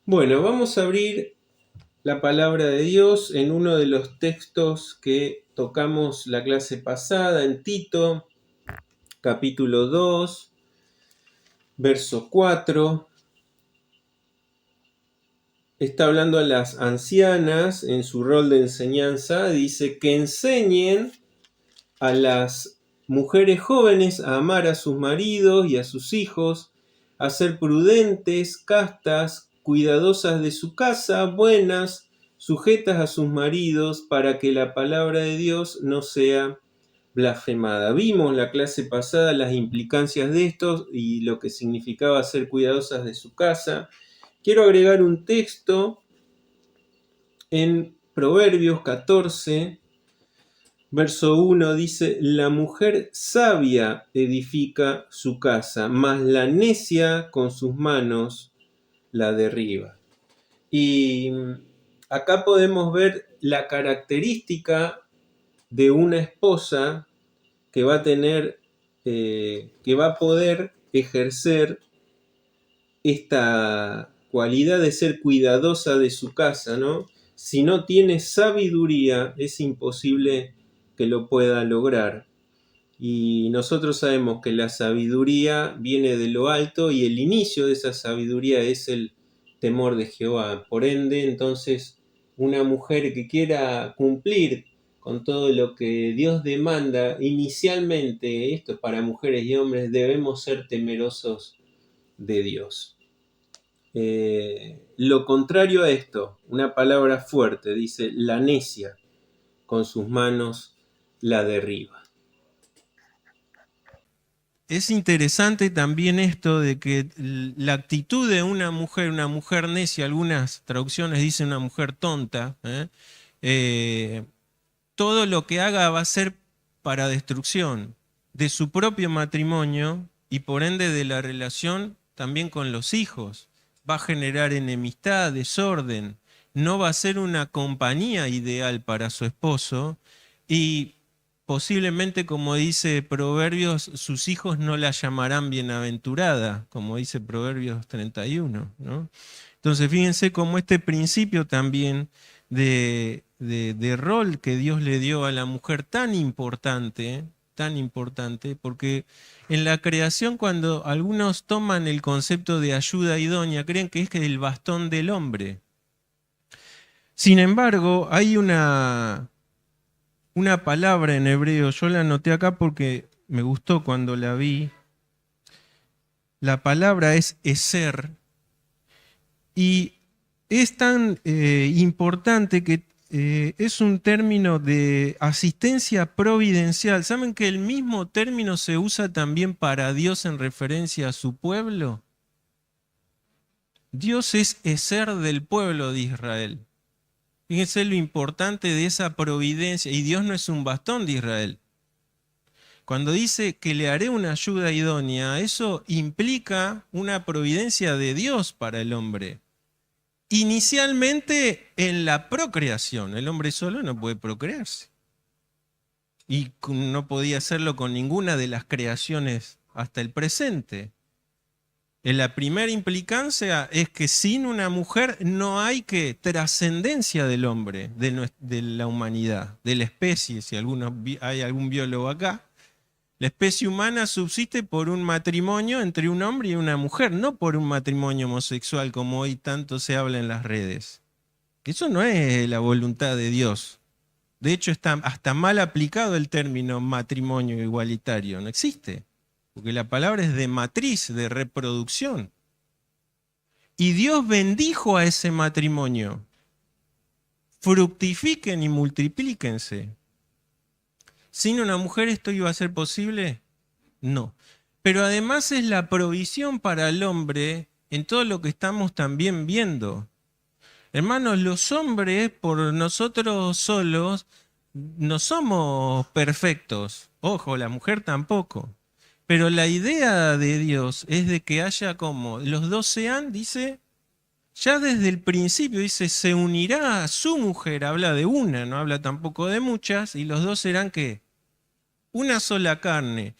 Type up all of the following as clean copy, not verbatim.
Bueno, vamos a abrir la palabra de Dios en uno de los textos que tocamos la clase pasada, en Tito, capítulo 2, verso 4. Está hablando a las ancianas en su rol de enseñanza. Dice que enseñen a las mujeres jóvenes a amar a sus maridos y a sus hijos, a ser prudentes, castas, cuidadosas de su casa, buenas, sujetas a sus maridos, para que la palabra de Dios no sea blasfemada. Vimos la clase pasada las implicancias de esto y lo que significaba ser cuidadosas de su casa. Quiero agregar un texto en Proverbios 14, verso 1 dice: la mujer sabia edifica su casa, mas la necia con sus manos la derriba. Y acá podemos ver la característica de una esposa que va a tener, que va a poder ejercer esta cualidad de ser cuidadosa de su casa, ¿no? Si no tiene sabiduría, es imposible que lo pueda lograr. Y nosotros sabemos que la sabiduría viene de lo alto y el inicio de esa sabiduría es el temor de Jehová. Por ende, entonces, una mujer que quiera cumplir con todo lo que Dios demanda, inicialmente, esto es para mujeres y hombres, debemos ser temerosos de Dios. Lo contrario a esto, una palabra fuerte, dice: la necia con sus manos la derriba. Es interesante también esto de que la actitud de una mujer necia, algunas traducciones dicen una mujer tonta, todo lo que haga va a ser para destrucción de su propio matrimonio y por ende de la relación también con los hijos. Va a generar enemistad, desorden, no va a ser una compañía ideal para su esposo y posiblemente, como dice Proverbios, sus hijos no la llamarán bienaventurada, como dice Proverbios 31, ¿no? Entonces fíjense cómo este principio también de rol que Dios le dio a la mujer tan importante, porque en la creación cuando algunos toman el concepto de ayuda idónea, creen que es el bastón del hombre. Sin embargo, hay una palabra en hebreo, yo la anoté acá porque me gustó cuando la vi. La palabra es eser y es tan importante que es un término de asistencia providencial. ¿Saben que el mismo término se usa también para Dios en referencia a su pueblo? Dios es eser del pueblo de Israel. Fíjense lo importante de esa providencia. Y Dios no es un bastón de Israel. Cuando dice que le haré una ayuda idónea, eso implica una providencia de Dios para el hombre. Inicialmente en la procreación, el hombre solo no puede procrearse. Y no podía hacerlo con ninguna de las creaciones hasta el presente. La primera implicancia es que sin una mujer no hay que trascendencia del hombre, de la humanidad, de la especie, si hay algún biólogo acá. La especie humana subsiste por un matrimonio entre un hombre y una mujer, no por un matrimonio homosexual como hoy tanto se habla en las redes. Eso no es la voluntad de Dios. De hecho, está hasta mal aplicado el término matrimonio igualitario. No existe. Porque la palabra es de matriz, de reproducción. Y Dios bendijo a ese matrimonio. Fructifiquen y multiplíquense. ¿Sin una mujer esto iba a ser posible? No. Pero además es la provisión para el hombre en todo lo que estamos también viendo. Hermanos, los hombres por nosotros solos no somos perfectos. Ojo, la mujer tampoco. Pero la idea de Dios es de que haya como los dos sean, dice, ya desde el principio, dice, se unirá a su mujer, habla de una, no habla tampoco de muchas, y los dos serán ¿qué? Una sola carne.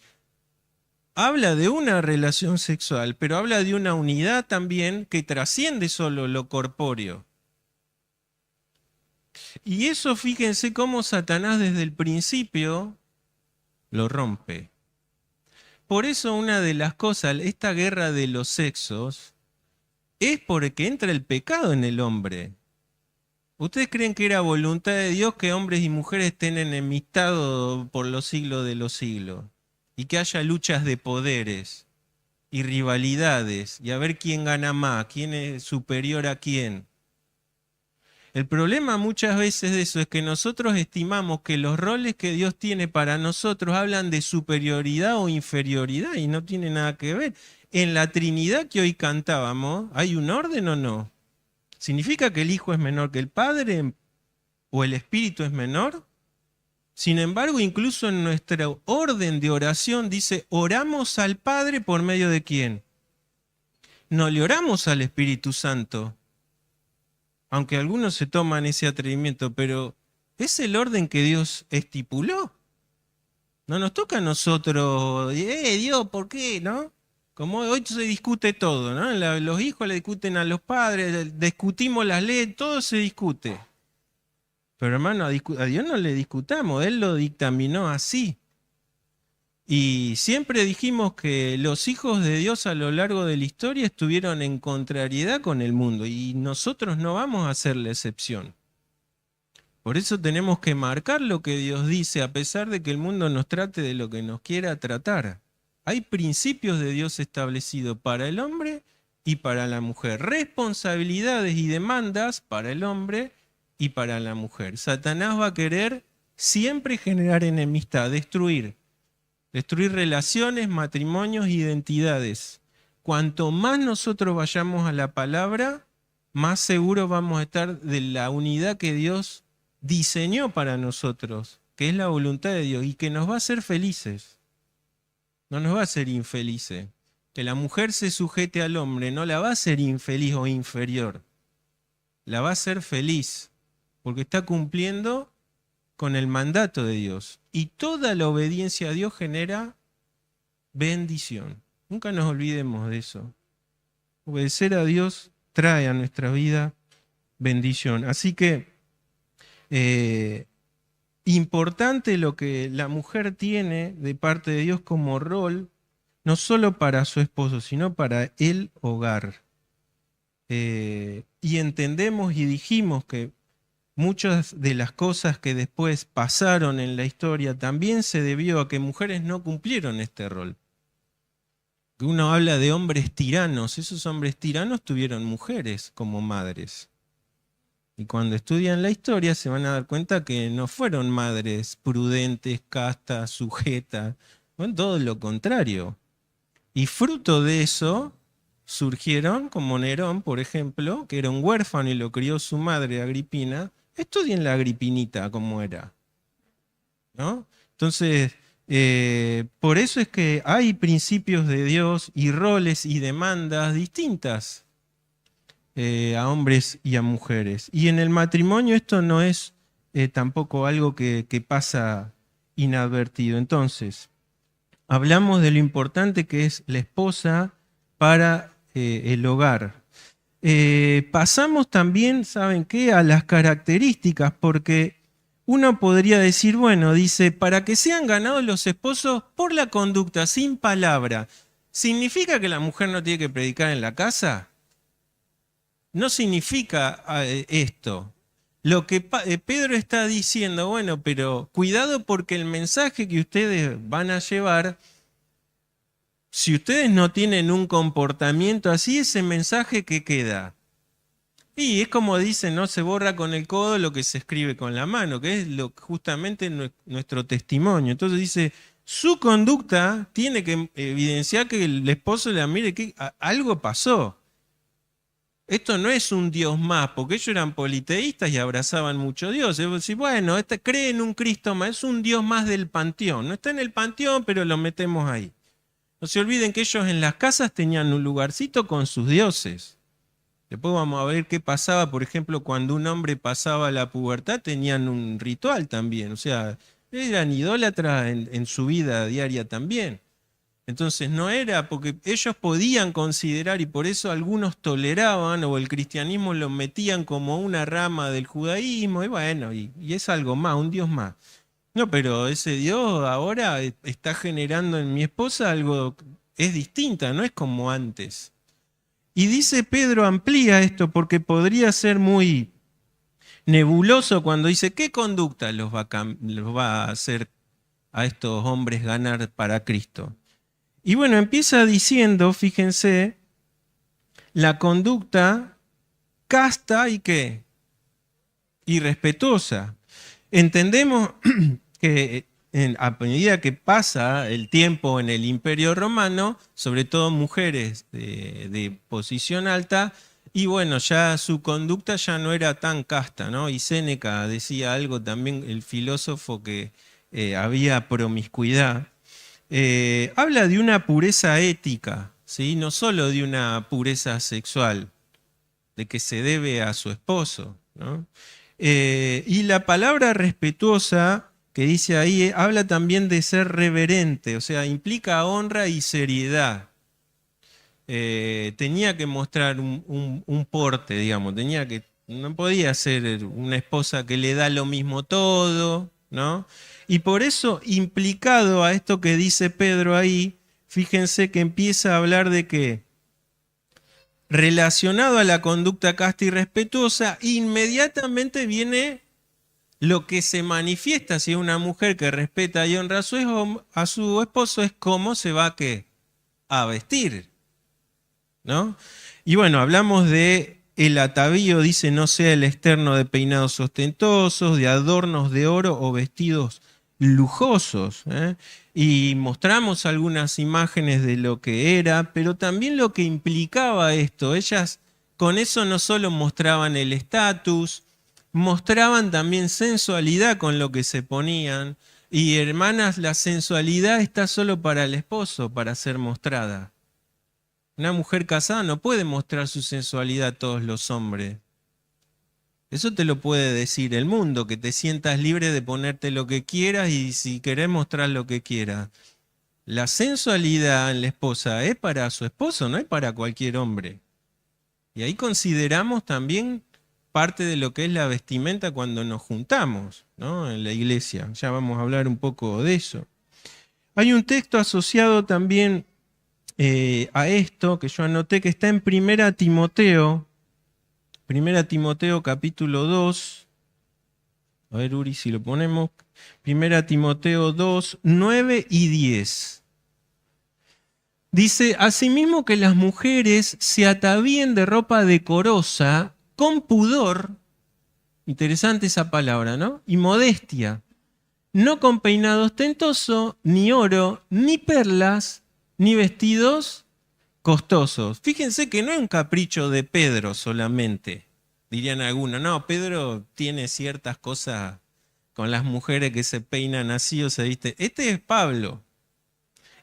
habla de una relación sexual, pero habla de una unidad también que trasciende solo lo corpóreo. Y eso, fíjense cómo Satanás desde el principio lo rompe. Por eso una de las cosas, esta guerra de los sexos, es porque entra el pecado en el hombre. ¿Ustedes creen que era voluntad de Dios que hombres y mujeres estén enemistados por los siglos de los siglos? Y que haya luchas de poderes y rivalidades y a ver quién gana más, quién es superior a quién. El problema muchas veces de eso es que nosotros estimamos que los roles que Dios tiene para nosotros hablan de superioridad o inferioridad y no tiene nada que ver. En la Trinidad que hoy cantábamos, ¿hay un orden o no? ¿Significa que el Hijo es menor que el Padre o el Espíritu es menor? Sin embargo, incluso en nuestro orden de oración dice, oramos al Padre por medio de ¿quién? No le oramos al Espíritu Santo. Aunque algunos se toman ese atrevimiento, pero es el orden que Dios estipuló. No nos toca a nosotros, Dios, ¿por qué? ¿No? Como hoy se discute todo, ¿no? Los hijos le discuten a los padres, discutimos las leyes, todo se discute. Pero hermano, a Dios no le discutamos, Él lo dictaminó así. Y siempre dijimos que los hijos de Dios a lo largo de la historia estuvieron en contrariedad con el mundo y nosotros no vamos a hacer la excepción. Por eso tenemos que marcar lo que Dios dice a pesar de que el mundo nos trate de lo que nos quiera tratar. Hay principios de Dios establecidos para el hombre y para la mujer, responsabilidades y demandas para el hombre y para la mujer. Satanás va a querer siempre generar enemistad, destruir relaciones, matrimonios, identidades. Cuanto más nosotros vayamos a la palabra, más seguros vamos a estar de la unidad que Dios diseñó para nosotros, que es la voluntad de Dios y que nos va a hacer felices. No nos va a hacer infelices. Que la mujer se sujete al hombre no la va a hacer infeliz o inferior. La va a hacer feliz porque está cumpliendo con el mandato de Dios. Y toda la obediencia a Dios genera bendición. Nunca nos olvidemos de eso. Obedecer a Dios trae a nuestra vida bendición. Así que importante lo que la mujer tiene de parte de Dios como rol, no solo para su esposo, sino para el hogar. Y entendemos y dijimos que muchas de las cosas que después pasaron en la historia también se debió a que mujeres no cumplieron este rol. Que uno habla de hombres tiranos, esos hombres tiranos tuvieron mujeres como madres. Y cuando estudian la historia se van a dar cuenta que no fueron madres prudentes, castas, sujetas, fueron todo lo contrario. Y fruto de eso surgieron, como Nerón, por ejemplo, que era un huérfano y lo crió su madre Agripina. Estudien la Agripinita cómo era, ¿no? Entonces, por eso es que hay principios de Dios y roles y demandas distintas a hombres y a mujeres. Y en el matrimonio esto no es tampoco algo que pasa inadvertido. Entonces, hablamos de lo importante que es la esposa para el hogar. Pasamos también, ¿saben qué?, a las características, porque uno podría decir, bueno, dice, para que sean ganados los esposos por la conducta, sin palabra. ¿Significa que la mujer no tiene que predicar en la casa? No significa esto. Lo que Pedro está diciendo, bueno, pero cuidado porque el mensaje que ustedes van a llevar, si ustedes no tienen un comportamiento así, ese mensaje que queda. Y es como dicen, no se borra con el codo lo que se escribe con la mano, que es justamente nuestro testimonio. Entonces dice, su conducta tiene que evidenciar que el esposo le mire que algo pasó. Esto no es un Dios más, porque ellos eran politeístas y abrazaban mucho a Dios. Es decir, bueno, cree en un Cristo más, es un Dios más del panteón. No está en el panteón, pero lo metemos ahí. No se olviden que ellos en las casas tenían un lugarcito con sus dioses. Después vamos a ver qué pasaba, por ejemplo, cuando un hombre pasaba la pubertad, tenían un ritual también. O sea, eran idólatras en su vida diaria también. Entonces no era, porque ellos podían considerar, y por eso algunos toleraban, o el cristianismo lo metían como una rama del judaísmo, y bueno, y es algo más, un Dios más. No, pero ese Dios ahora está generando en mi esposa algo, es distinta, no es como antes. Y dice Pedro, amplía esto porque podría ser muy nebuloso cuando dice, ¿qué conducta los va a hacer a estos hombres ganar para Cristo? Y bueno, empieza diciendo, fíjense, la conducta casta y qué, y respetuosa. Entendemos que a medida que pasa el tiempo en el Imperio Romano, sobre todo mujeres de posición alta, y bueno, ya su conducta ya no era tan casta, ¿no? Y Séneca decía algo también, el filósofo, que había promiscuidad. Habla de una pureza ética, ¿sí? No solo de una pureza sexual, de que se debe a su esposo, ¿no? Y la palabra respetuosa que dice ahí habla también de ser reverente, o sea, implica honra y seriedad. Tenía que mostrar un porte, digamos, no podía ser una esposa que le da lo mismo todo, ¿no? Y por eso, implicado a esto que dice Pedro ahí, fíjense que empieza a hablar de que, relacionado a la conducta casta y respetuosa, inmediatamente viene lo que se manifiesta si una mujer que respeta y honra a su esposo es cómo se va a vestir, ¿no? Y bueno, hablamos de el atavío, dice, no sea el externo de peinados ostentosos, de adornos de oro o vestidos lujosos, ¿eh? Y mostramos algunas imágenes de lo que era, pero también lo que implicaba esto. Ellas con eso no solo mostraban el estatus, mostraban también sensualidad con lo que se ponían. Y hermanas, la sensualidad está solo para el esposo, para ser mostrada. Una mujer casada no puede mostrar su sensualidad a todos los hombres. Eso te lo puede decir el mundo, que te sientas libre de ponerte lo que quieras y si querés mostrar lo que quieras. La sensualidad en la esposa es para su esposo, no es para cualquier hombre. Y ahí consideramos también parte de lo que es la vestimenta cuando nos juntamos, ¿no? En la iglesia. Ya vamos a hablar un poco de eso. Hay un texto asociado también a esto que yo anoté que está en Primera Timoteo capítulo 2. A ver, Uri, si lo ponemos. Primera Timoteo 2, 9 y 10. Dice, asimismo que las mujeres se atavíen de ropa decorosa, con pudor, interesante esa palabra, ¿no? Y modestia, no con peinado ostentoso, ni oro, ni perlas, ni vestidos costosos. Fíjense que no es un capricho de Pedro solamente, dirían algunos. No, Pedro tiene ciertas cosas con las mujeres que se peinan así o se viste. Este es Pablo.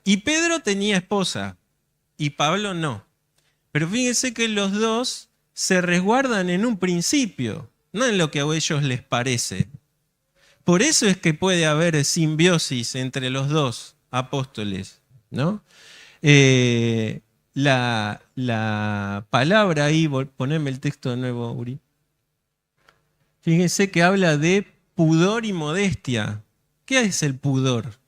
Y Pedro tenía esposa y Pablo no. Pero fíjense que los dos se resguardan en un principio, no en lo que a ellos les parece. Por eso es que puede haber simbiosis entre los dos apóstoles, ¿no? La palabra ahí, poneme el texto de nuevo, Uri. Fíjense que habla de pudor y modestia. ¿Qué es el pudor?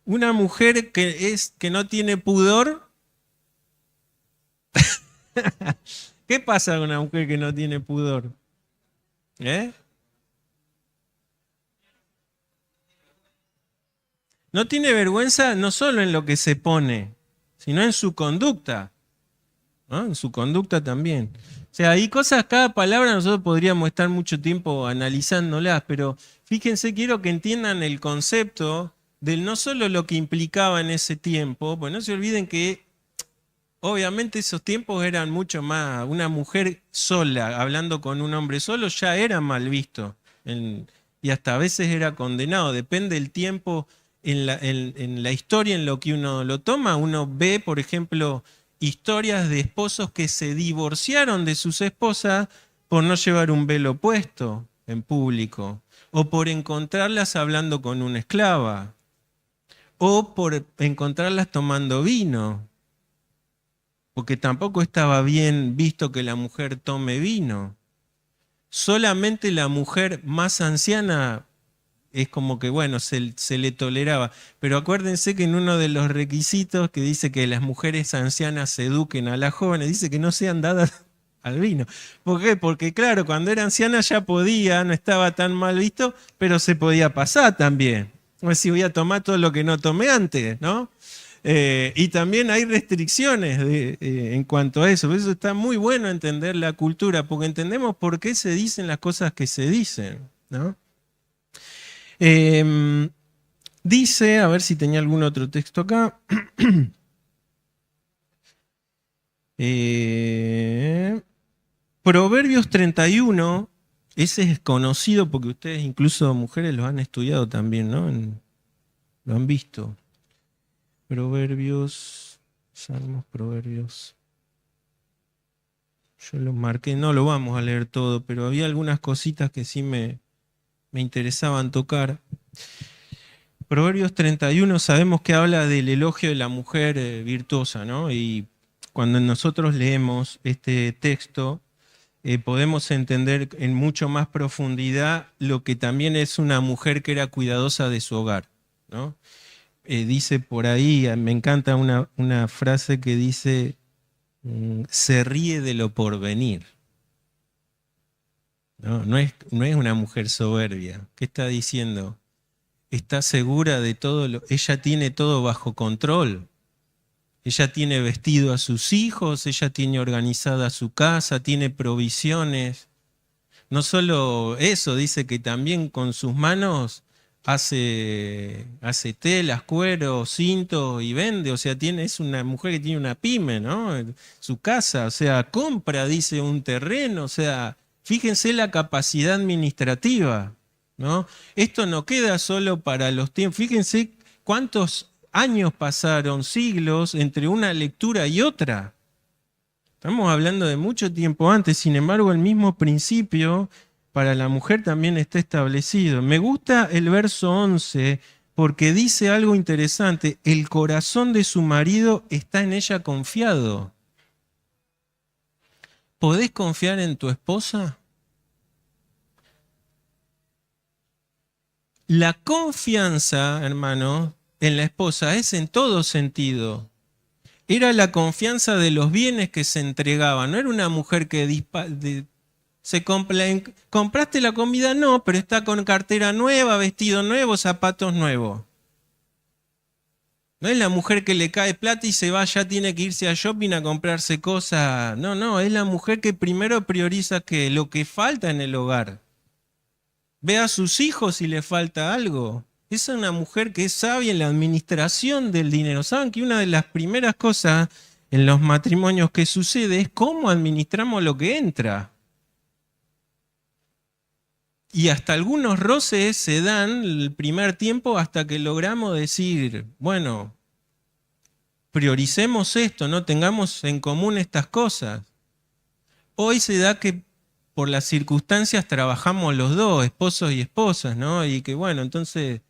Una mujer que no tiene pudor. ¿Qué pasa con una mujer que no tiene pudor? ¿Eh? No tiene vergüenza no solo en lo que se pone, sino en su conducta, ¿no? En su conducta también. O sea, hay cosas, cada palabra nosotros podríamos estar mucho tiempo analizándolas, pero fíjense, quiero que entiendan el concepto del no solo lo que implicaba en ese tiempo, pues no se olviden que obviamente esos tiempos eran mucho más, una mujer sola, hablando con un hombre solo, ya era mal visto y hasta a veces era condenado, depende del tiempo en la historia en lo que uno lo toma, uno ve, por ejemplo, historias de esposos que se divorciaron de sus esposas por no llevar un velo puesto en público, o por encontrarlas hablando con una esclava, o por encontrarlas tomando vino, porque tampoco estaba bien visto que la mujer tome vino. Solamente la mujer más anciana es como que, bueno, se le toleraba. Pero acuérdense que en uno de los requisitos que dice que las mujeres ancianas eduquen a las jóvenes, dice que no sean dadas al vino. ¿Por qué? Porque claro, cuando era anciana ya podía, no estaba tan mal visto, pero se podía pasar también. O sea, si voy a tomar todo lo que no tomé antes, ¿no? Y también hay restricciones en cuanto a eso. Por eso está muy bueno entender la cultura, porque entendemos por qué se dicen las cosas que se dicen, ¿no? Eh, Dice, a ver si tenía algún otro texto acá. Eh, Proverbios 31, ese es conocido porque ustedes, incluso mujeres, lo han estudiado también, ¿no? Lo han visto. Proverbios, Salmos, Proverbios. Yo lo marqué, no lo vamos a leer todo, pero había algunas cositas que sí me interesaban tocar. Proverbios 31 sabemos que habla del elogio de la mujer virtuosa, ¿no? Y cuando nosotros leemos este texto, podemos entender en mucho más profundidad lo que también es una mujer que era cuidadosa de su hogar, ¿no? Dice por ahí, me encanta una frase que dice, se ríe de lo porvenir. ¿No? No es una mujer soberbia. ¿Qué está diciendo? Está segura de todo, ella tiene todo bajo control. Ella tiene vestido a sus hijos, ella tiene organizada su casa, tiene provisiones. No solo eso, dice que también con sus manos hace telas, cuero, cinto y vende. O sea, es una mujer que tiene una pyme, ¿no? Su casa, o sea, compra, dice, un terreno. O sea, fíjense la capacidad administrativa, ¿no? Esto no queda solo para los tiempos. Fíjense cuántos años pasaron, siglos, entre una lectura y otra. Estamos hablando de mucho tiempo antes, sin embargo, el mismo principio para la mujer también está establecido. Me gusta el verso 11 porque dice algo interesante, el corazón de su marido está en ella confiado. ¿Podés confiar en tu esposa? La confianza, hermano, en la esposa es en todo sentido. Era la confianza de los bienes que se entregaban. No era una mujer que ¿compraste la comida? No, pero está con cartera nueva, vestido nuevo, zapatos nuevos. No es la mujer que le cae plata y se va, ya tiene que irse a shopping a comprarse cosas. No, no, es la mujer que primero prioriza que lo que falta en el hogar. Ve a sus hijos si le falta algo. Esa es una mujer que es sabia en la administración del dinero. ¿Saben que una de las primeras cosas en los matrimonios que sucede es cómo administramos lo que entra? Y hasta algunos roces se dan el primer tiempo hasta que logramos decir, bueno, prioricemos esto, no tengamos en común estas cosas. Hoy se da que por las circunstancias trabajamos los dos, esposos y esposas, ¿no? Y que bueno, entonces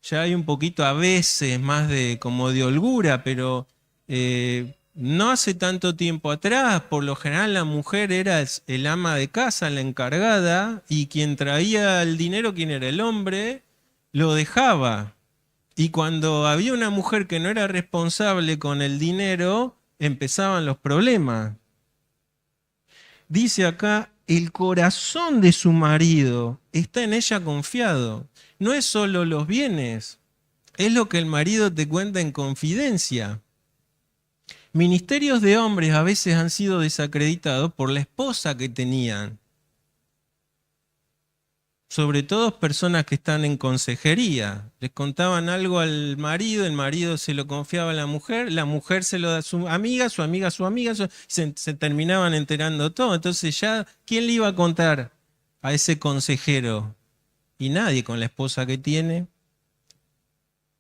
ya hay un poquito a veces más de como de holgura, pero no hace tanto tiempo atrás, por lo general la mujer era el ama de casa, la encargada, y quien traía el dinero, quien era el hombre, lo dejaba. Y cuando había una mujer que no era responsable con el dinero, empezaban los problemas. Dice acá, el corazón de su marido está en ella confiado. No es solo los bienes, es lo que el marido te cuenta en confidencia. Ministerios de hombres a veces han sido desacreditados por la esposa que tenían. Sobre todo personas que están en consejería. Les contaban algo al marido, el marido se lo confiaba a la mujer se lo da a su amiga, su amiga a su amiga, se terminaban enterando todo. Entonces ya, ¿quién le iba a contar a ese consejero? Y nadie con la esposa que tiene.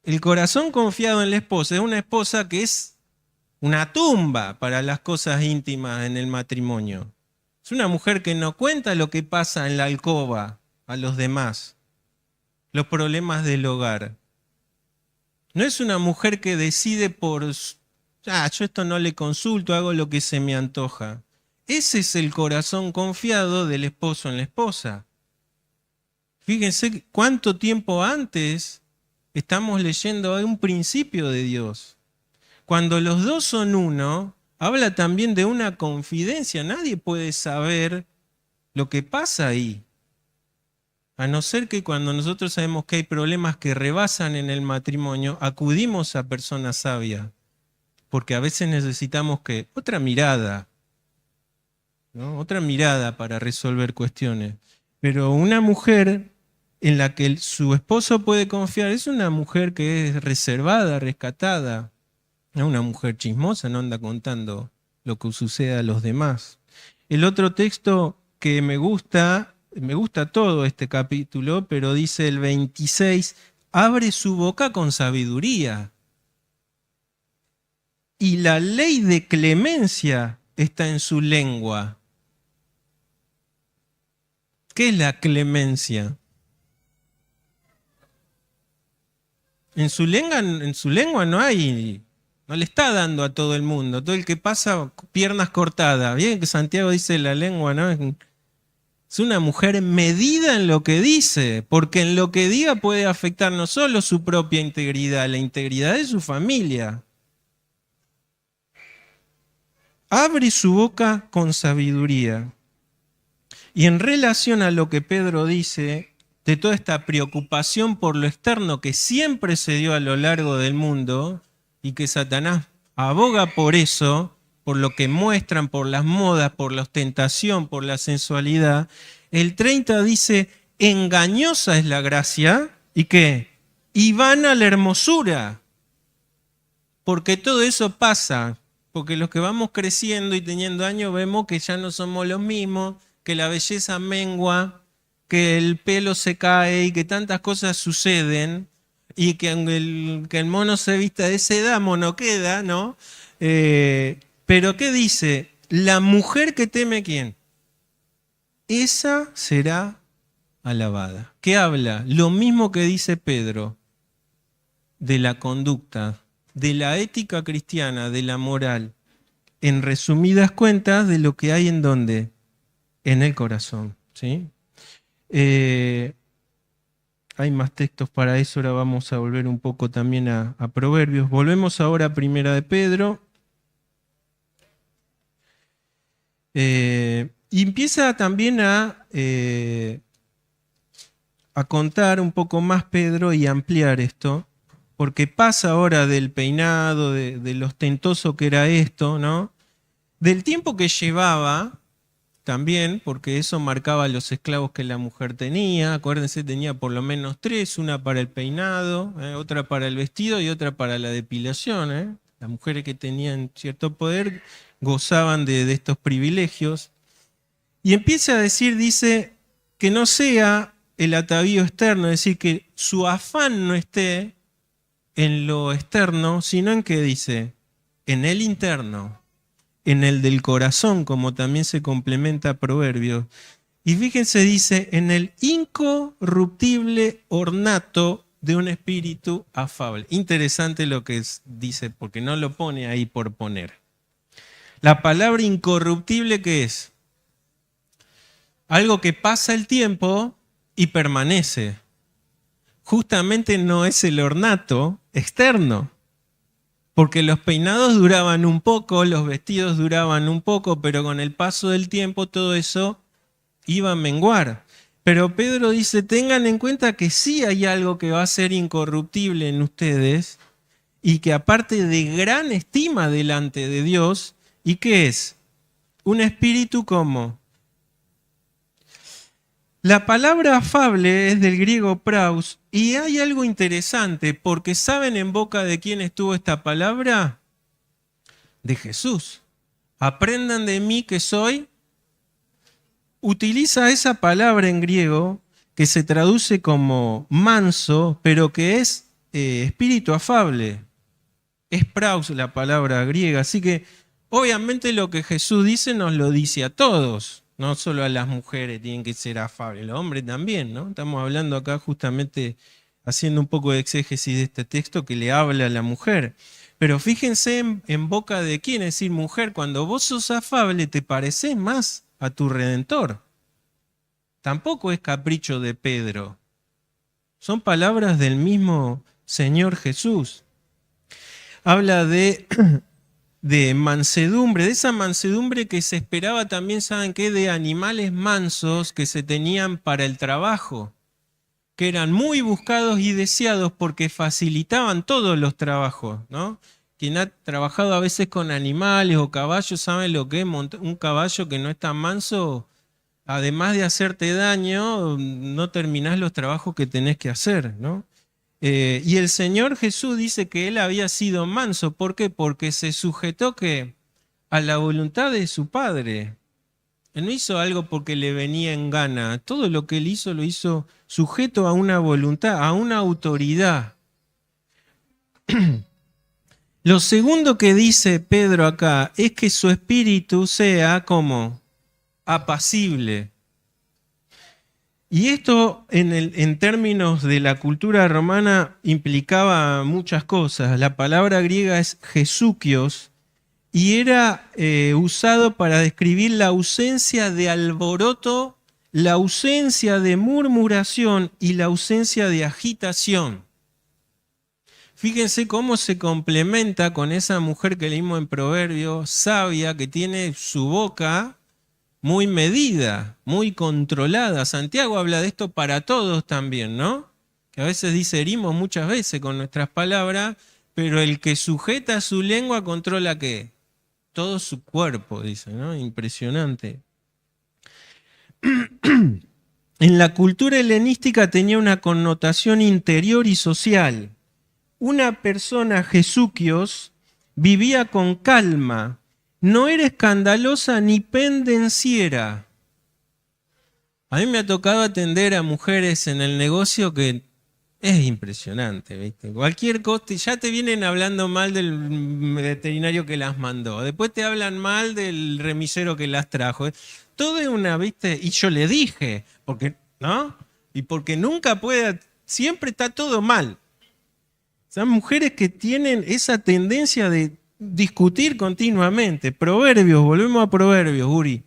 El corazón confiado en la esposa es una esposa que es una tumba para las cosas íntimas en el matrimonio. Es una mujer que no cuenta lo que pasa en la alcoba a los demás, los problemas del hogar. No es una mujer que decide yo esto no le consulto, hago lo que se me antoja. Ese es el corazón confiado del esposo en la esposa. Fíjense cuánto tiempo antes estamos leyendo un principio de Dios. Cuando los dos son uno, habla también de una confidencia. Nadie puede saber lo que pasa ahí. A no ser que cuando nosotros sabemos que hay problemas que rebasan en el matrimonio, acudimos a personas sabias. Porque a veces necesitamos otra mirada, ¿no? Otra mirada para resolver cuestiones. Pero una mujer en la que su esposo puede confiar es una mujer que es reservada, rescatada. No una mujer chismosa, no anda contando lo que sucede a los demás. El otro texto que me gusta todo este capítulo, pero dice el 26, abre su boca con sabiduría. Y la ley de clemencia está en su lengua. ¿Qué es la clemencia? En su lengua no le está dando a todo el mundo. Todo el que pasa, piernas cortadas. Bien que Santiago dice la lengua, ¿no? Es una mujer medida en lo que dice, porque en lo que diga puede afectar no solo su propia integridad, la integridad de su familia. Abre su boca con sabiduría. Y en relación a lo que Pedro dice, de toda esta preocupación por lo externo que siempre se dio a lo largo del mundo y que Satanás aboga por eso, por lo que muestran, por las modas, por la ostentación, por la sensualidad, el 30 dice, engañosa es la gracia, ¿y qué? Y vana la hermosura, porque todo eso pasa, porque los que vamos creciendo y teniendo años vemos que ya no somos los mismos, que la belleza mengua, que el pelo se cae y que tantas cosas suceden y que el mono se vista de esa edad, mono queda, ¿no? Pero ¿qué dice? La mujer que teme, ¿quién? Esa será alabada. ¿Qué habla? Lo mismo que dice Pedro de la conducta, de la ética cristiana, de la moral. En resumidas cuentas, de lo que hay en dónde? En el corazón, ¿sí? Hay más textos para eso, ahora vamos a volver un poco también a Proverbios. Volvemos ahora a Primera de Pedro. Y empieza también a contar un poco más Pedro y ampliar esto, porque pasa ahora del peinado, de lo ostentoso que era esto, ¿no? Del tiempo que llevaba también, porque eso marcaba los esclavos que la mujer tenía. Acuérdense, tenía por lo menos 3, una para el peinado, otra para el vestido y otra para la depilación. Las mujeres que tenían cierto poder gozaban de estos privilegios. Y empieza a decir, dice, que no sea el atavío externo, es decir, que su afán no esté en lo externo, sino en que dice, en el interno, en el del corazón, como también se complementa a Proverbios. Y fíjense, dice, en el incorruptible ornato de un espíritu afable. Interesante lo que dice, porque no lo pone ahí por poner. La palabra incorruptible, ¿qué es? Algo que pasa el tiempo y permanece. Justamente no es el ornato externo, porque los peinados duraban un poco, los vestidos duraban un poco, pero con el paso del tiempo todo eso iba a menguar. Pero Pedro dice, tengan en cuenta que sí hay algo que va a ser incorruptible en ustedes y que aparte de gran estima delante de Dios, ¿y qué es? Un espíritu como... La palabra afable es del griego praus y hay algo interesante porque ¿saben en boca de quién estuvo esta palabra? De Jesús. Aprendan de mí que soy. Utiliza esa palabra en griego que se traduce como manso, pero que es espíritu afable. Es praus la palabra griega, así que obviamente lo que Jesús dice nos lo dice a todos. No solo a las mujeres tienen que ser afables, los hombres también, ¿no? Estamos hablando acá justamente haciendo un poco de exégesis de este texto que le habla a la mujer. Pero fíjense en boca de quién, es decir, mujer, cuando vos sos afable te parecés más a tu Redentor. Tampoco es capricho de Pedro. Son palabras del mismo Señor Jesús. Habla de mansedumbre, de esa mansedumbre que se esperaba también, ¿saben qué? De animales mansos que se tenían para el trabajo, que eran muy buscados y deseados porque facilitaban todos los trabajos, ¿no? Quien ha trabajado a veces con animales o caballos sabe lo que es un caballo que no es tan manso, además de hacerte daño, no terminás los trabajos que tenés que hacer, ¿no? Y el Señor Jesús dice que Él había sido manso. ¿Por qué? Porque se sujetó ¿qué? A la voluntad de su Padre. Él no hizo algo porque le venía en gana. Todo lo que Él hizo lo hizo sujeto a una voluntad, a una autoridad. Lo segundo que dice Pedro acá es que su espíritu sea como apacible. Y esto en términos de la cultura romana implicaba muchas cosas. La palabra griega es jesúkios y era usado para describir la ausencia de alboroto, la ausencia de murmuración y la ausencia de agitación. Fíjense cómo se complementa con esa mujer que leímos en Proverbios, sabia, que tiene su boca muy medida, muy controlada. Santiago habla de esto para todos también, ¿no? Que a veces dice herimos muchas veces con nuestras palabras, pero el que sujeta su lengua controla ¿qué? Todo su cuerpo, dice, ¿no? Impresionante. En la cultura helenística tenía una connotación interior y social. Una persona jesúquios vivía con calma, no era escandalosa ni pendenciera. A mí me ha tocado atender a mujeres en el negocio que es impresionante, ¿viste? Cualquier cosa, ya te vienen hablando mal del veterinario que las mandó, después te hablan mal del remisero que las trajo. Todo es una, ¿viste? Y yo le dije, porque, ¿no? Y porque nunca puede, siempre está todo mal. Son mujeres que tienen esa tendencia de discutir continuamente. Proverbios, volvemos a Proverbios, Uri.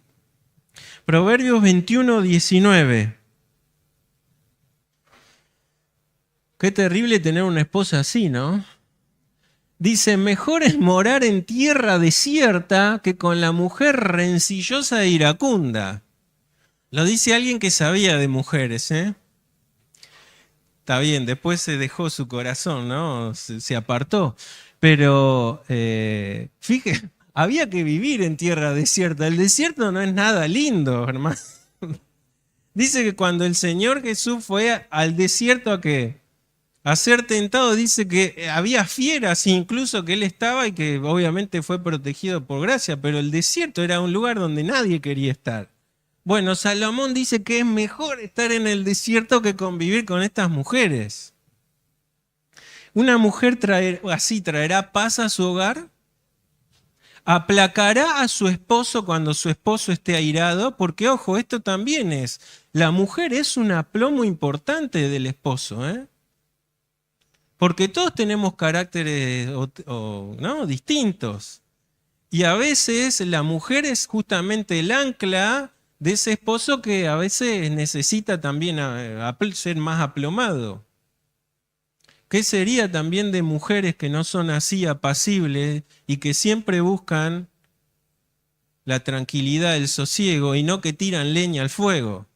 Proverbios 21, 19. Qué terrible tener una esposa así, ¿no? Dice, mejor es morar en tierra desierta que con la mujer rencillosa e iracunda. Lo dice alguien que sabía de mujeres, ¿eh? Está bien, después se dejó su corazón, ¿no? Se apartó. Pero, fíjate, había que vivir en tierra desierta. El desierto no es nada lindo, hermano. Dice que cuando el Señor Jesús fue al desierto ¿a qué? A ser tentado, dice que había fieras incluso que él estaba y que obviamente fue protegido por gracia, pero el desierto era un lugar donde nadie quería estar. Bueno, Salomón dice que es mejor estar en el desierto que convivir con estas mujeres. Una mujer así traerá paz a su hogar, aplacará a su esposo cuando su esposo esté airado, porque ojo, esto también es, la mujer es un aplomo importante del esposo, ¿eh? Porque todos tenemos caracteres ¿no? distintos. Y a veces la mujer es justamente el ancla de ese esposo que a veces necesita también ser más aplomado. ¿Qué sería también de mujeres que no son así apacibles y que siempre buscan la tranquilidad, el sosiego y no que tiran leña al fuego?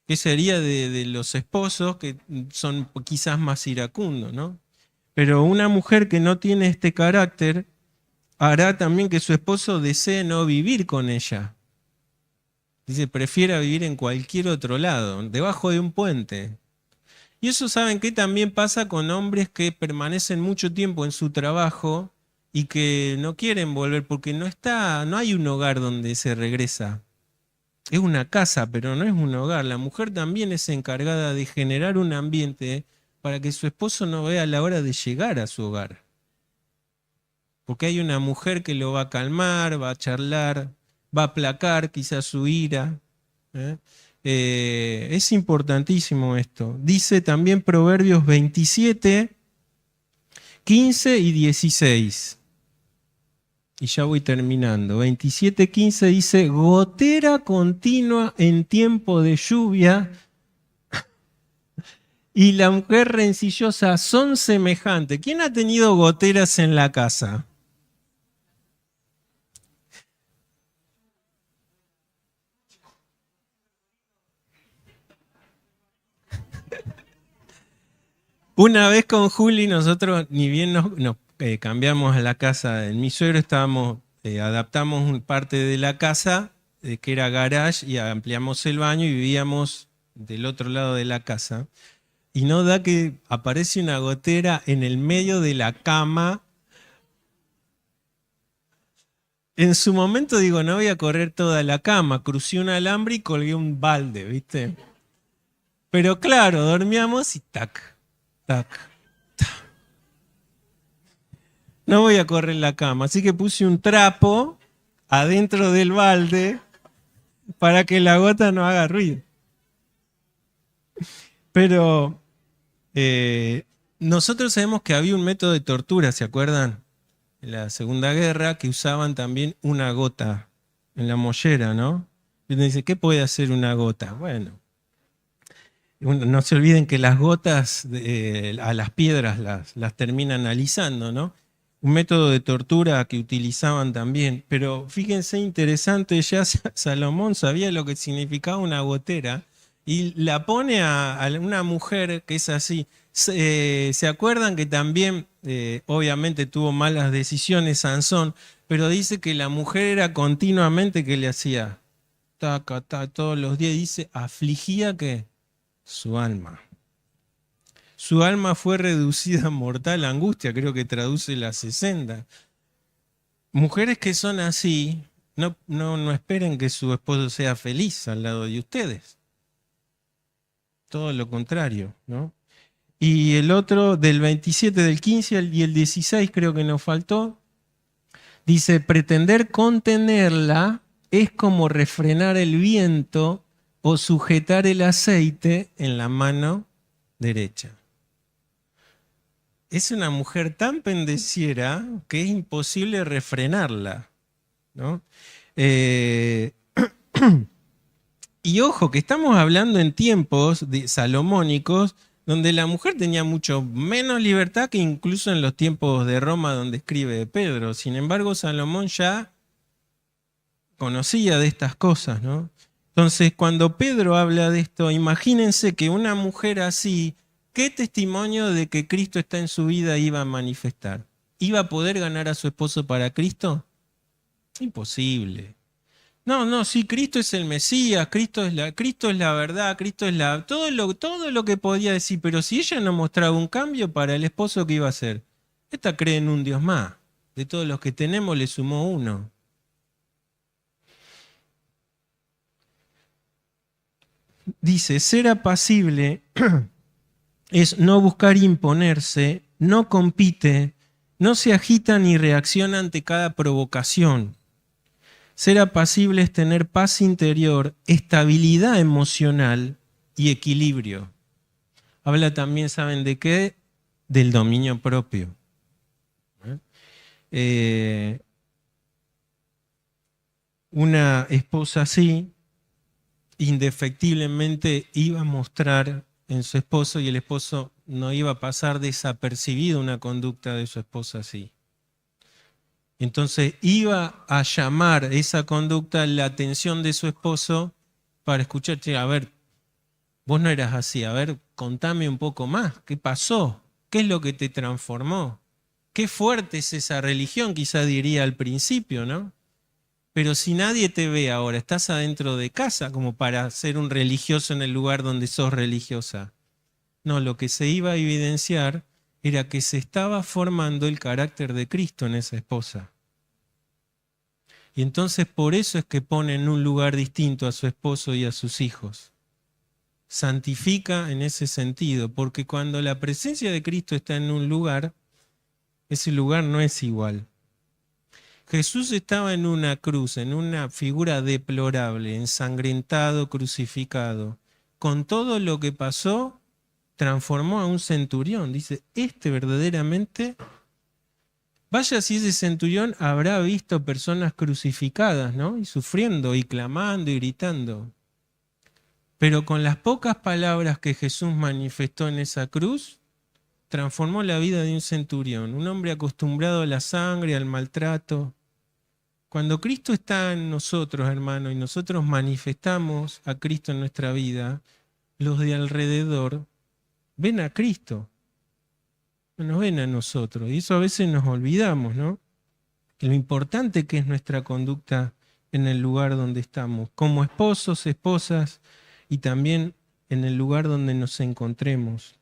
¿Qué sería de los esposos que son quizás más iracundos, ¿no? Pero una mujer que no tiene este carácter hará también que su esposo desee no vivir con ella. Dice, prefiera vivir en cualquier otro lado, debajo de un puente. Y eso, ¿saben qué? También pasa con hombres que permanecen mucho tiempo en su trabajo y que no quieren volver porque no hay un hogar donde se regresa. Es una casa, pero no es un hogar. La mujer también es encargada de generar un ambiente para que su esposo no vea la hora de llegar a su hogar. Porque hay una mujer que lo va a calmar, va a charlar, va a aplacar quizás su ira, ¿eh? Es importantísimo esto. Dice también Proverbios 27, 15 y 16. Y ya voy terminando. 27:15 dice, gotera continua en tiempo de lluvia y la mujer rencillosa son semejantes. ¿Quién ha tenido goteras en la casa? Una vez con Juli, nosotros ni bien nos cambiamos a la casa de mi suegro, adaptamos parte de la casa, que era garage, y ampliamos el baño y vivíamos del otro lado de la casa. Y no da que aparece una gotera en el medio de la cama. En su momento digo, no voy a correr toda la cama, crucé un alambre y colgué un balde, ¿viste? Pero claro, dormíamos y tac, tac. No voy a correr la cama, así que puse un trapo adentro del balde para que la gota no haga ruido. Pero nosotros sabemos que había un método de tortura, ¿se acuerdan? En la Segunda Guerra, que usaban también una gota en la mollera, ¿no? Y uno dice, ¿qué puede hacer una gota? Bueno, no se olviden que las gotas a las piedras las terminan alisando, ¿no? Un método de tortura que utilizaban también. Pero fíjense, interesante, ya Salomón sabía lo que significaba una gotera y la pone a una mujer que es así. ¿Se acuerdan que también, obviamente, tuvo malas decisiones Sansón, pero dice que la mujer era continuamente que le hacía taca, taca, todos los días, dice, afligía que su alma. Su alma fue reducida a mortal angustia, creo que traduce la 60. Mujeres que son así, no esperen que su esposo sea feliz al lado de ustedes. Todo lo contrario, ¿no? Y el otro, del 27, del 15 y el 16, creo que nos faltó, dice, pretender contenerla es como refrenar el viento o sujetar el aceite en la mano derecha. Es una mujer tan pendeciera que es imposible refrenarla, ¿no? Eh, y ojo, que estamos hablando en tiempos salomónicos donde la mujer tenía mucho menos libertad que incluso en los tiempos de Roma donde escribe Pedro. Sin embargo, Salomón ya conocía de estas cosas, ¿no? Entonces, cuando Pedro habla de esto, imagínense que una mujer así, ¿qué testimonio de que Cristo está en su vida iba a manifestar? ¿Iba a poder ganar a su esposo para Cristo? Imposible. No, no, sí, Cristo es el Mesías, Cristo es la verdad, todo lo que podía decir, pero si ella no mostraba un cambio para el esposo, ¿qué iba a hacer? Esta cree en un Dios más. De todos los que tenemos le sumó uno. Dice, ser apacible es no buscar imponerse, no compite, no se agita ni reacciona ante cada provocación. Ser apacible es tener paz interior, estabilidad emocional y equilibrio. Habla también, ¿saben de qué? Del dominio propio. Una esposa así, indefectiblemente iba a mostrar en su esposo y el esposo no iba a pasar desapercibido una conducta de su esposa así. Entonces iba a llamar esa conducta la atención de su esposo para escucharte, a ver, vos no eras así, a ver, contame un poco más, ¿qué pasó? ¿Qué es lo que te transformó? Qué fuerte es esa religión, quizá diría al principio, ¿no? Pero si nadie te ve ahora, estás adentro de casa como para ser un religioso en el lugar donde sos religiosa. No, lo que se iba a evidenciar era que se estaba formando el carácter de Cristo en esa esposa. Y entonces por eso es que pone en un lugar distinto a su esposo y a sus hijos. Santifica en ese sentido, porque cuando la presencia de Cristo está en un lugar, ese lugar no es igual. Jesús estaba en una cruz, en una figura deplorable, ensangrentado, crucificado. Con todo lo que pasó, transformó a un centurión. Dice, este verdaderamente, vaya si ese centurión habrá visto personas crucificadas, ¿no? Y sufriendo, y clamando, y gritando. Pero con las pocas palabras que Jesús manifestó en esa cruz, transformó la vida de un centurión, un hombre acostumbrado a la sangre, al maltrato. Cuando Cristo está en nosotros, hermano, y nosotros manifestamos a Cristo en nuestra vida, los de alrededor ven a Cristo, no nos ven a nosotros. Y eso a veces nos olvidamos, ¿no? Que lo importante que es nuestra conducta en el lugar donde estamos, como esposos, esposas, y también en el lugar donde nos encontremos.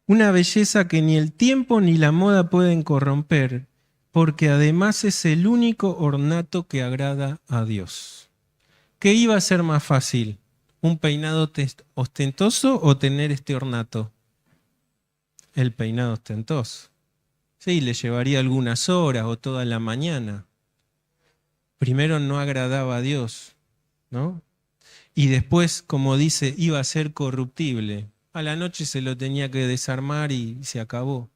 Una belleza que ni el tiempo ni la moda pueden corromper, porque además es el único ornato que agrada a Dios. ¿Qué iba a ser más fácil? ¿Un peinado ostentoso o tener este ornato? El peinado ostentoso. Sí, le llevaría algunas horas o toda la mañana. Primero no agradaba a Dios, ¿no? Y después, como dice, iba a ser corruptible. A la noche se lo tenía que desarmar y se acabó.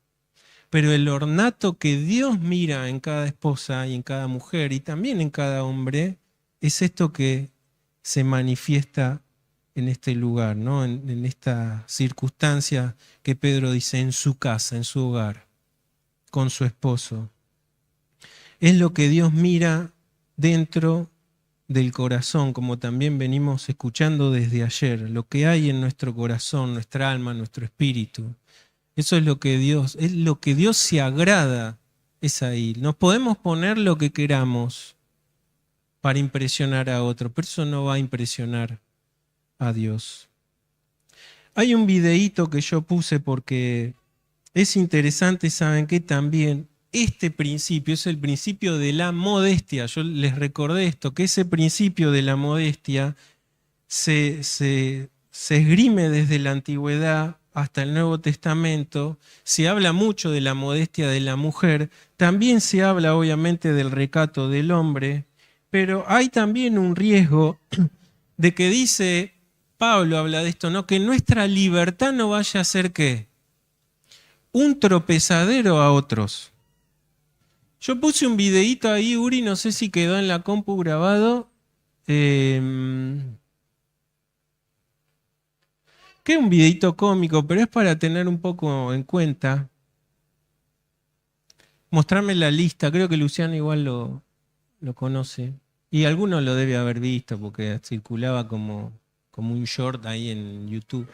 Pero el ornato que Dios mira en cada esposa y en cada mujer y también en cada hombre es esto que se manifiesta en este lugar, ¿no? En esta circunstancia que Pedro dice, en su casa, en su hogar, con su esposo. Es lo que Dios mira dentro del corazón, como también venimos escuchando desde ayer, lo que hay en nuestro corazón, nuestra alma, nuestro espíritu. Eso es lo que Dios se agrada, es ahí. Nos podemos poner lo que queramos para impresionar a otro, pero eso no va a impresionar a Dios. Hay un videíto que yo puse porque es interesante, saben que también este principio es el principio de la modestia. Yo les recordé esto, que ese principio de la modestia se esgrime desde la antigüedad hasta el Nuevo Testamento. Se habla mucho de la modestia de la mujer, también se habla obviamente del recato del hombre, pero hay también un riesgo de que dice, Pablo habla de esto, ¿no? Que nuestra libertad no vaya a ser ¿qué? Un tropezadero a otros. Yo puse un videíto ahí, Uri, no sé si quedó en la compu grabado. Que es un videíto cómico, pero es para tener un poco en cuenta. Mostrarme la lista, creo que Luciano igual lo conoce. Y alguno lo debe haber visto porque circulaba como un short ahí en YouTube.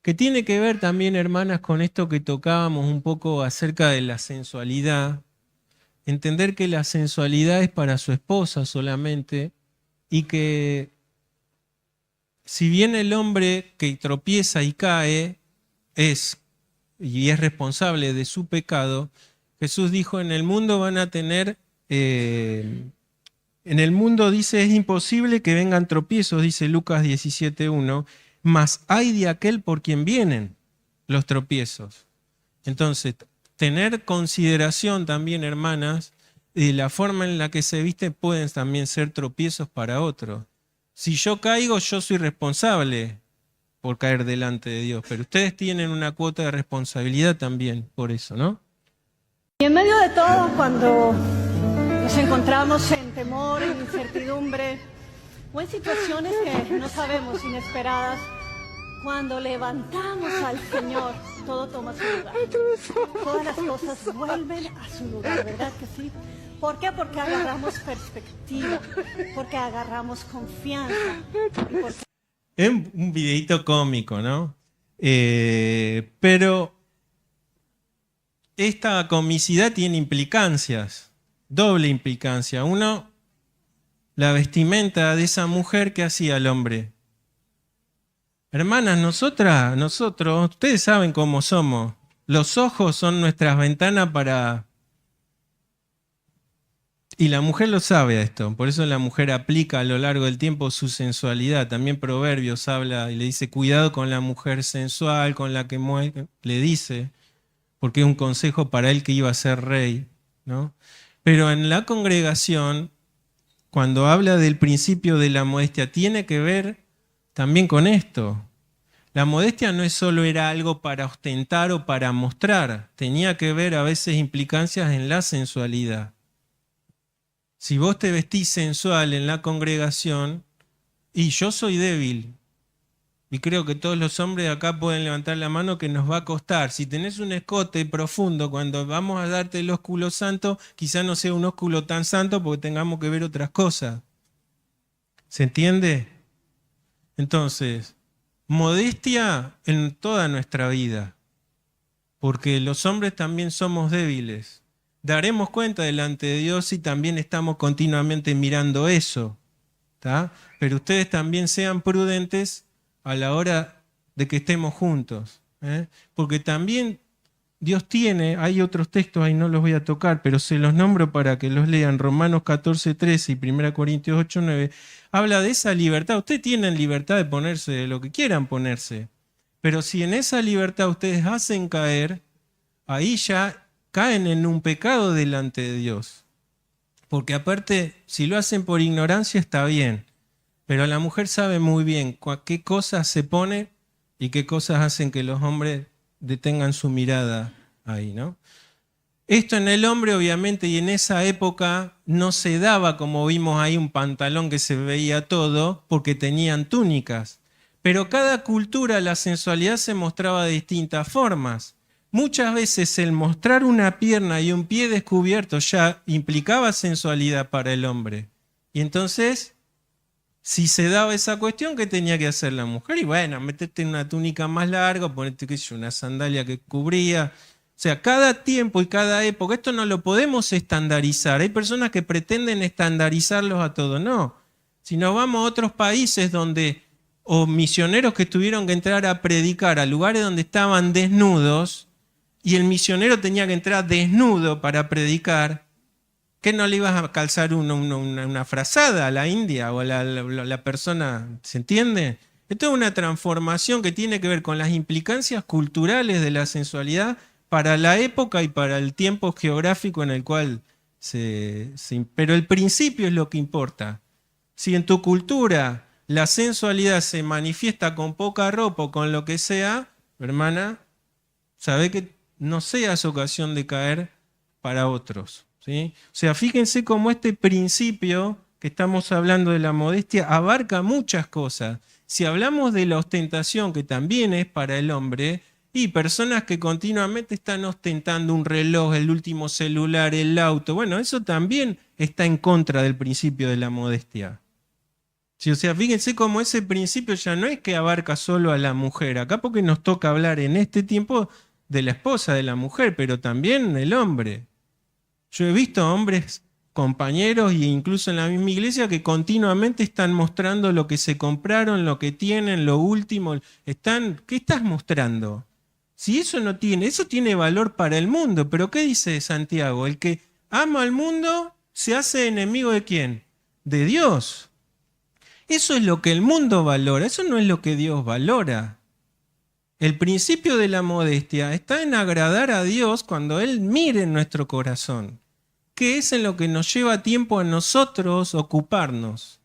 Que tiene que ver también, hermanas, con esto que tocábamos un poco acerca de la sensualidad. Entender que la sensualidad es para su esposa solamente y que si bien el hombre que tropieza y cae es responsable de su pecado, Jesús dijo, en el mundo van a tener, en el mundo dice, es imposible que vengan tropiezos, dice Lucas 17:1, mas hay de aquel por quien vienen los tropiezos. Entonces, tener consideración también, hermanas, de la forma en la que se viste pueden también ser tropiezos para otros. Si yo caigo, yo soy responsable por caer delante de Dios, pero ustedes tienen una cuota de responsabilidad también por eso, ¿no? Y en medio de todo, cuando nos encontramos en temor, en incertidumbre, o en situaciones que no sabemos, inesperadas, cuando levantamos al Señor, todo toma su lugar. Todas las cosas vuelven a su lugar, ¿verdad que sí? ¿Por qué? Porque agarramos perspectiva, porque agarramos confianza. Es un videíto cómico, ¿no? Pero esta comicidad tiene implicancias, doble implicancia. Uno, la vestimenta de esa mujer que hacía el hombre. Hermanas, nosotros, ustedes saben cómo somos. Los ojos son nuestras ventanas para... Y la mujer lo sabe esto, por eso la mujer aplica a lo largo del tiempo su sensualidad. También Proverbios habla y le dice, cuidado con la mujer sensual, con la que muere, le dice, porque es un consejo para él que iba a ser rey, ¿no? Pero en la congregación, cuando habla del principio de la modestia, tiene que ver también con esto. La modestia no es solo era algo para ostentar o para mostrar, tenía que ver a veces implicancias en la sensualidad. Si vos te vestís sensual en la congregación, y yo soy débil, y creo que todos los hombres de acá pueden levantar la mano, que nos va a costar. Si tenés un escote profundo, cuando vamos a darte el ósculo santo, quizá no sea un ósculo tan santo porque tengamos que ver otras cosas. ¿Se entiende? Entonces, modestia en toda nuestra vida, porque los hombres también somos débiles. Daremos cuenta delante de Dios si también estamos continuamente mirando eso, ¿tá? Pero ustedes también sean prudentes a la hora de que estemos juntos, ¿eh? Porque también Dios tiene, hay otros textos, ahí no los voy a tocar, pero se los nombro para que los lean. Romanos 14:13 y 1 Corintios 8:9, habla de esa libertad. Ustedes tienen libertad de ponerse lo que quieran ponerse, pero si en esa libertad ustedes hacen caer, ahí ya caen en un pecado delante de Dios. Porque aparte, si lo hacen por ignorancia está bien, pero la mujer sabe muy bien qué cosas se pone y qué cosas hacen que los hombres detengan su mirada ahí, ¿no? Esto en el hombre, obviamente, y en esa época no se daba, como vimos ahí, un pantalón que se veía todo, porque tenían túnicas. Pero cada cultura, la sensualidad se mostraba de distintas formas. Muchas veces el mostrar una pierna y un pie descubierto ya implicaba sensualidad para el hombre. Y entonces, si se daba esa cuestión, ¿qué tenía que hacer la mujer? Y bueno, meterte en una túnica más larga, ponerte, qué sé yo, una sandalia que cubría. O sea, cada tiempo y cada época, esto no lo podemos estandarizar. Hay personas que pretenden estandarizarlos a todos. No. Si nos vamos a otros países donde, o misioneros que tuvieron que entrar a predicar a lugares donde estaban desnudos, y el misionero tenía que entrar desnudo para predicar, ¿qué no le ibas a calzar una frazada a la india o a la persona? ¿Se entiende? Esto es una transformación que tiene que ver con las implicancias culturales de la sensualidad para la época y para el tiempo geográfico en el cual pero el principio es lo que importa. Si en tu cultura la sensualidad se manifiesta con poca ropa o con lo que sea, hermana, sabe que no seas ocasión de caer para otros, ¿sí? O sea, fíjense cómo este principio que estamos hablando de la modestia abarca muchas cosas. Si hablamos de la ostentación, que también es para el hombre, y personas que continuamente están ostentando un reloj, el último celular, el auto, bueno, eso también está en contra del principio de la modestia. Sí, o sea, fíjense cómo ese principio ya no es que abarca solo a la mujer. Acá porque nos toca hablar en este tiempo de la esposa de la mujer, pero también el hombre. Yo he visto hombres, compañeros e incluso en la misma iglesia que continuamente están mostrando lo que se compraron, lo que tienen, lo último. ¿Qué estás mostrando? Si eso no tiene, eso tiene valor para el mundo, pero ¿qué dice Santiago? El que ama al mundo se hace enemigo ¿de quién? De Dios. Eso es lo que el mundo valora, eso no es lo que Dios valora. El principio de la modestia está en agradar a Dios cuando Él mire en nuestro corazón. ¿Qué es en lo que nos lleva tiempo a nosotros ocuparnos?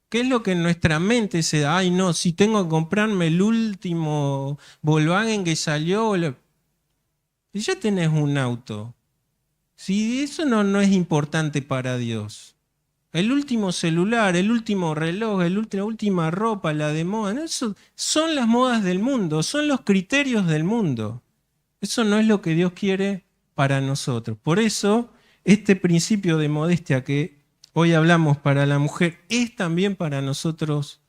¿Qué es lo que en nuestra mente se da? Ay, no, si tengo que comprarme el último Volkswagen que salió. Y ya tenés un auto. Si eso no es importante para Dios. El último celular, el último reloj, la última ropa, la de moda, ¿no? Eso son las modas del mundo, son los criterios del mundo. Eso no es lo que Dios quiere para nosotros. Por eso, este principio de modestia que hoy hablamos para la mujer es también para nosotros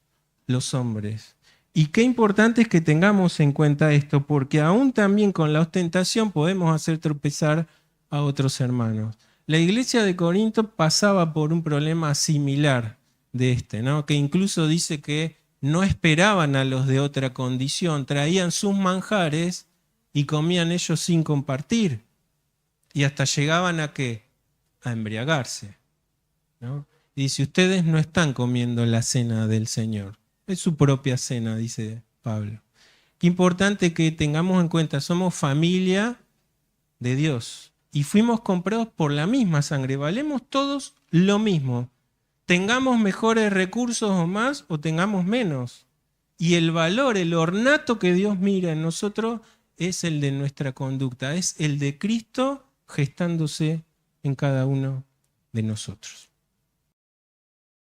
los hombres. Y qué importante es que tengamos en cuenta esto, porque aún también con la ostentación podemos hacer tropezar a otros hermanos. La iglesia de Corinto pasaba por un problema similar de ¿no? Que incluso dice que no esperaban a los de otra condición, traían sus manjares y comían ellos sin compartir. Y hasta llegaban ¿a qué? A embriagarse, ¿no? Y dice, ustedes no están comiendo la cena del Señor. Es su propia cena, dice Pablo. Qué importante que tengamos en cuenta, somos familia de Dios. y fuimos comprados por la misma sangre. Valemos todos lo mismo. Tengamos mejores recursos o más o tengamos menos. Y el valor, el ornato que Dios mira en nosotros es el de nuestra conducta, es el de Cristo gestándose en cada uno de nosotros.